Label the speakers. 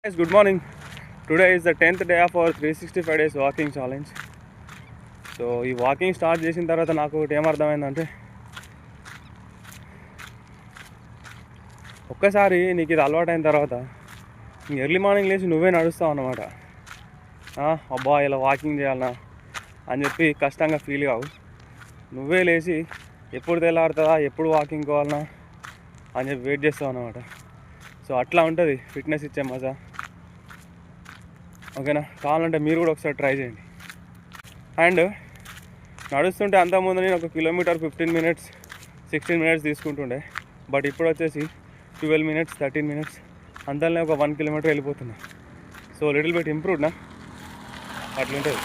Speaker 1: Guys, good morning. Today is the 10th day of our 365 days walking challenge. So ఈ walking start చేసిన తర్వాత నాకు ఒకటి ఏమర్థమైందంటే, ఒక్కసారి నీకు ఇది అలవాటైన తర్వాత ఎర్లీ మార్నింగ్ లేచి నువ్వే నడుస్తావు అన్నమాట. అబ్బా ఇలా వాకింగ్ చేయాలన్నా అని చెప్పి కష్టంగా ఫీల్ కావు. నువ్వే లేచి ఎప్పుడు తెల్లారుతుందా, ఎప్పుడు వాకింగ్ కావాలన్నా అని చెప్పి వెయిట్ చేస్తావు అన్నమాట. సో అట్లా ఉంటుంది ఫిట్నెస్ ఇచ్చే మజా. ఓకేనా? కావాలంటే మీరు కూడా ఒకసారి ట్రై చేయండి. అండ్ నడుస్తుంటే అంతకుముందు నేను 1 కిలోమీటర్ 15 minutes 16 minutes తీసుకుంటుండే. బట్ ఇప్పుడు వచ్చేసి 12 minutes 13 minutes అంతలోనే ఒక 1 kilometer వెళ్ళిపోతున్నా. సో లిటిల్ బిట్ ఇంప్రూవ్డ్ నా, అట్లుంటుంది.